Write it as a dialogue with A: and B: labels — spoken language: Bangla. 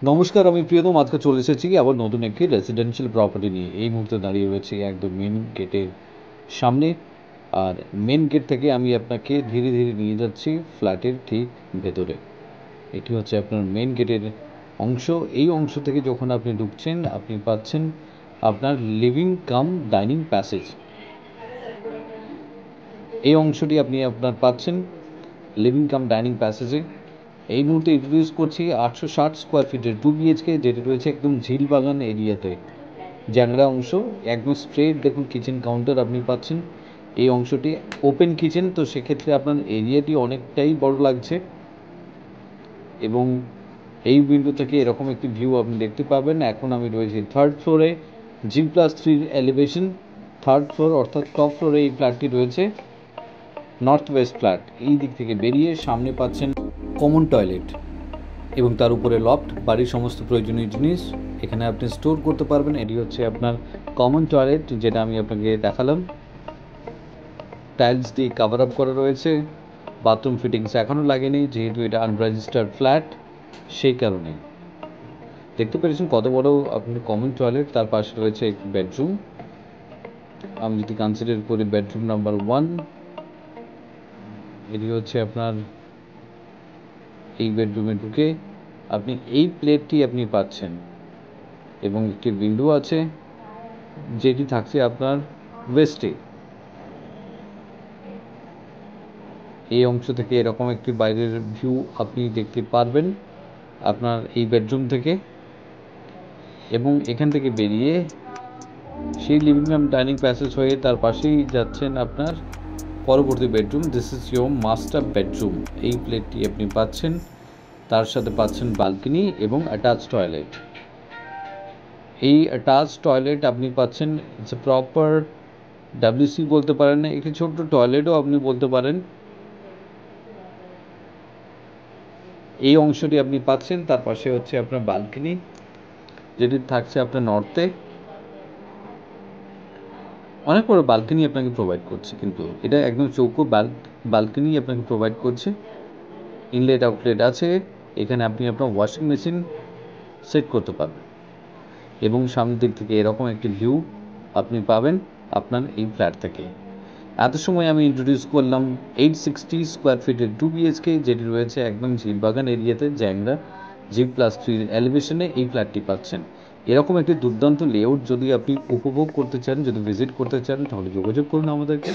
A: নমস্কার, আমি প্রিয়তম আজকে চলে এসেছি আবার নতুন একটি রেসিডেন্সিয়াল প্রপার্টি নিয়ে। এই মুহূর্তে দাঁড়িয়ে রয়েছে একদম মেন গেটের সামনে। আর মেন গেট থেকে আমি আপনাকে ধীরে ধীরে নিয়ে যাচ্ছি ফ্ল্যাটের ঠিক ভেতরে। এটি হচ্ছে আপনার মেন গেটের অংশ। এই অংশ থেকে যখন আপনি ঢুকছেন আপনি পাচ্ছেন আপনার লিভিং কাম ডাইনিং প্যাসেজ। এই অংশটি আপনি পাচ্ছেন লিভিং কাম ডাইনিং প্যাসেজে। এই মুহূর্তে ইন্ট্রোডিউস করছি 860 স্কোয়ার ফিটের 2 BHK, যেটি রয়েছে একদম ঝিল বাগান এরিয়াতে। জ্যাংরা অংশ, একদম স্ট্রেট দেখুন কিচেন কাউন্টার আপনি পাচ্ছেন। এই অংশটি ওপেন কিচেন, তো সেক্ষেত্রে আপনার এরিয়াটি অনেকটাই বড় লাগছে। এবং এই উইন্ডো থেকে এরকম একটি ভিউ আপনি দেখতে পাবেন। এখন আমি রয়েছি থার্ড ফ্লোরে, G+3 এলিভেশন। থার্ড ফ্লোর অর্থাৎ টপ ফ্লোরে এই ফ্ল্যাটটি রয়েছে। North West flat. এই দিক থেকে বেরিয়ে সামনে পাচ্ছেন কমন টয়লেট এবং তার উপরে লফট, বাড়ির সমস্ত প্রয়োজনীয় জিনিস এখানে আপনি স্টোর করতে পারবেন। এটি হচ্ছে আপনার কমন টয়লেট, যেটা আমি আপনাকে দেখালাম। টাইলস দিয়ে কাভার আপ করা রয়েছে। বাথরুম ফিটিংস এখনও লাগেনি, যেহেতু এটা আনরেজিস্টার্ড ফ্ল্যাট, সেই কারণে। দেখতে পেরেছেন কত বড় আপনি কমন টয়লেট। তার পাশে রয়েছে একটি বেডরুম। আমি যদি কনসিডার করি বেডরুম নাম্বার 1, এটি হচ্ছে আপনার এই বেডরুমে ঢুকে আপনি এই প্লেটটি আপনি পাচ্ছেন এবং একটি উইন্ডো আছে যেটি থাকছে আপনার ওয়েস্টে। এই অংশ থেকে এরকম একটি বাইরের ভিউ আপনি দেখতে পারবেন আপনার এই বেডরুম থেকে। এবং এখান থেকে বেরিয়ে সেই লিভিং রুম ডাইনিং প্যাসেজ হয়ে তার পাশেই যাচ্ছেন আপনার পরবর্তী bedroom. This is your master bedroom. এই প্লেটটি আপনি পাচ্ছেন, তার সাথে পাচ্ছেন বালকনি এবং অ্যাটাচ টয়লেট। এই অ্যাটাচ টয়লেট আপনি পাচ্ছেন, ইটস এ প্রপার WC বলতে পারেন, একটি ছোট্ট টয়লেটও আপনি বলতে পারেন। এই অংশটি আপনি পাচ্ছেন, তার পাশে হচ্ছে আপনার বালকনি, যেটি থাকছে আপনার নর্থে। অনেক বড় বালকনি আপনাকে প্রোভাইড করছে, কিন্তু এটা একদম চৌকো বালকনি আপনাকে প্রোভাইড করছে। ইনলেট আউটলেট আছে। এখানে আপনি আপনার ওয়াশিং মেশিন সেট করতে পারবেন এবং সামনের দিক থেকে এরকম একটি ভিউ আপনি পাবেন আপনার এই ফ্ল্যাট থেকে। এত সময় আমি ইন্ট্রোডিউস করলাম 860 স্কোয়ার ফিটের 2 BHK, যেটি রয়েছে একদম ঝিলবাগান এরিয়াতে, জ্যাংরা G+3 এলিভেশনে এই ফ্ল্যাটটি পাচ্ছেন। এরকম একটি দুর্দান্ত লেআউট যদি আপনি উপভোগ করতে চান, যদি ভিজিট করতে চান, তাহলে যোগাযোগ করুন আমাদেরকে।